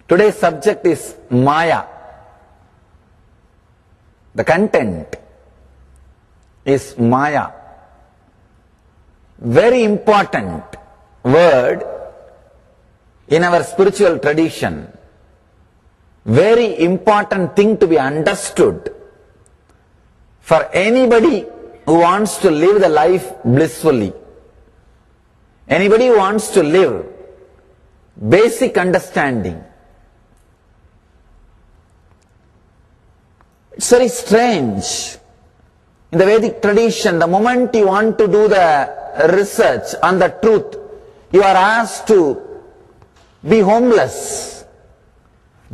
Today's subject is Maya. The content is Maya. Very important word in our spiritual tradition. Very important thing to be understood for anybody who wants to live the life blissfully. Anybody who wants to live basic understanding. It's very strange. In the Vedic tradition, the moment you want to do the research on the truth, you are asked to be homeless.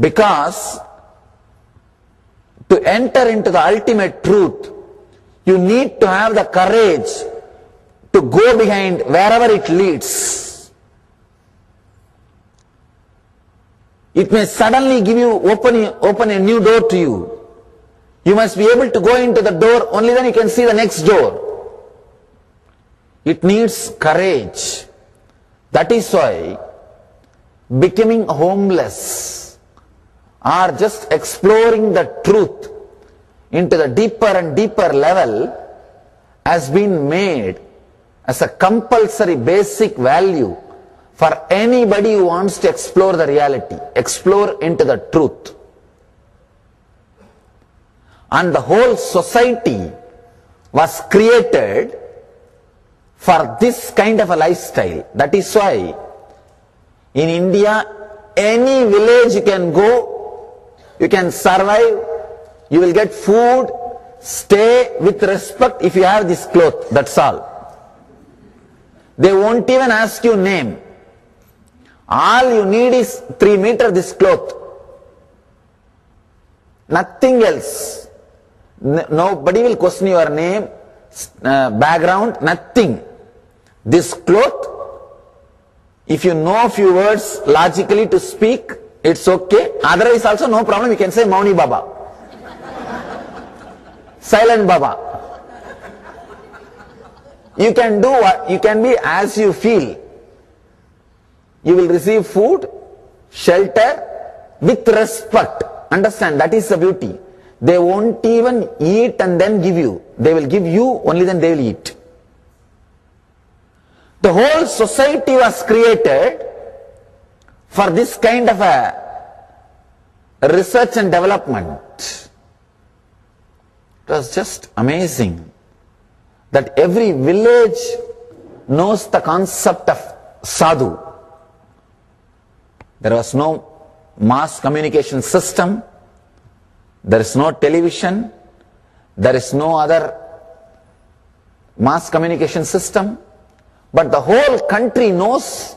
Because to enter into the ultimate truth, you need to have the courage to go behind wherever it leads. It may suddenly give you, open a new door to you. You must be able to go into the door, only then you can see the next door. It needs courage. That is why becoming homeless or just exploring the truth into the deeper and deeper level has been made as a compulsory basic value for anybody who wants to explore the reality, explore into the truth. And the whole society was created for this kind of a lifestyle. That is why in India, any village you can go, you can survive, you will get food, stay with respect if you have this cloth, that's all. They won't even ask you name. All you need is 3 meters this cloth. Nothing else. Nobody will question your name, background, nothing. This cloth, if you know a few words logically to speak, it's okay. Otherwise also no problem, you can say Mauni Baba. Silent Baba. You can do what, you can be as you feel. You will receive food, shelter, with respect. Understand, that is the beauty. They won't even eat and then give you. They will give you, only then they will eat. The whole society was created for this kind of a research and development. It was just amazing that every village knows the concept of sadhu. There was no mass communication system. There is no television, there is no other mass communication system, but the whole country knows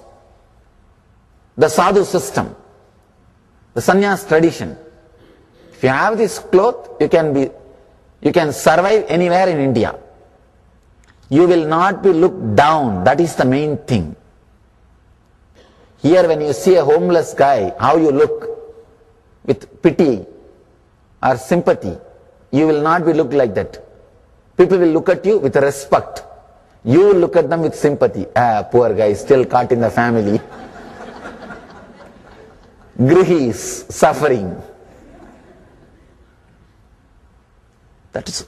the sadhu system, the sannyas tradition. If you have this cloth, you can survive anywhere in India. You will not be looked down, that is the main thing. Here when you see a homeless guy, how you look with pity or sympathy, you will not be looked like that. People will look at you with respect. You will look at them with sympathy. Poor guy, still caught in the family. Grihis, suffering. That's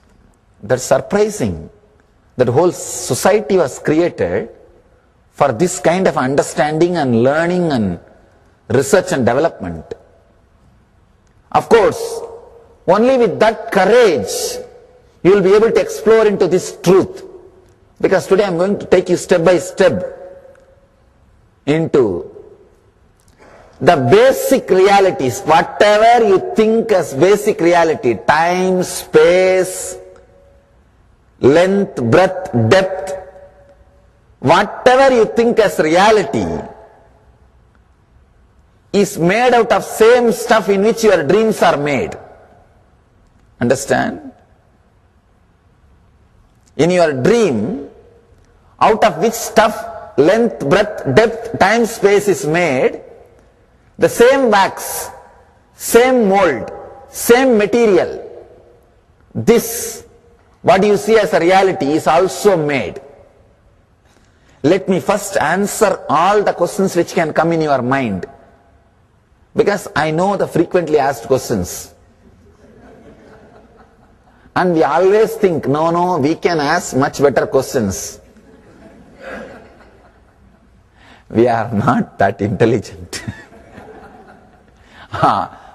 surprising. That whole society was created for this kind of understanding and learning and research and development. Of course, only with that courage, you will be able to explore into this truth. Because today I am going to take you step by step into the basic realities. Whatever you think as basic reality, time, space, length, breadth, depth, whatever you think as reality is made out of same stuff in which your dreams are made. Understand? In your dream, out of which stuff, length, breadth, depth, time, space is made, the same wax, same mold, same material, this, what you see as a reality, is also made. Let me first answer all the questions which can come in your mind. Because I know the frequently asked questions. And we always think, no, we can ask much better questions. We are not that intelligent.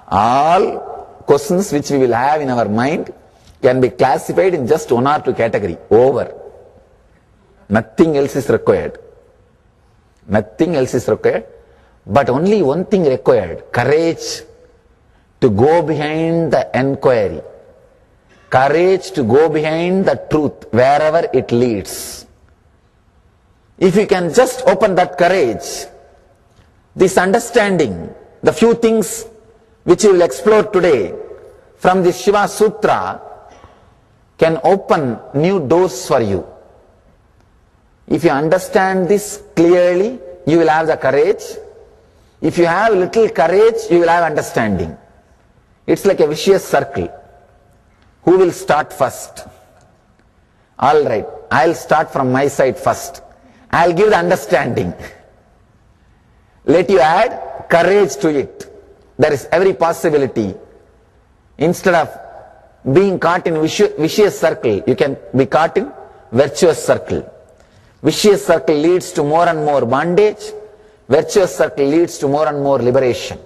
All questions which we will have in our mind can be classified in just one or two categories. Over. Nothing else is required. Nothing else is required. But only one thing required. Courage to go behind the enquiry. Courage to go behind the truth wherever it leads. If you can just open that courage, this understanding, the few things which you will explore today from this Shiva Sutra can open new doors for you. If you understand this clearly, you will have the courage. If you have little courage, you will have understanding. It's like a vicious circle. Who will start first? All right, I'll start from my side first. I'll give the understanding. Let you add courage to it. There is every possibility. Instead of being caught in vicious circle, you can be caught in virtuous circle. Vicious circle leads to more and more bondage. Virtuous circle leads to more and more liberation.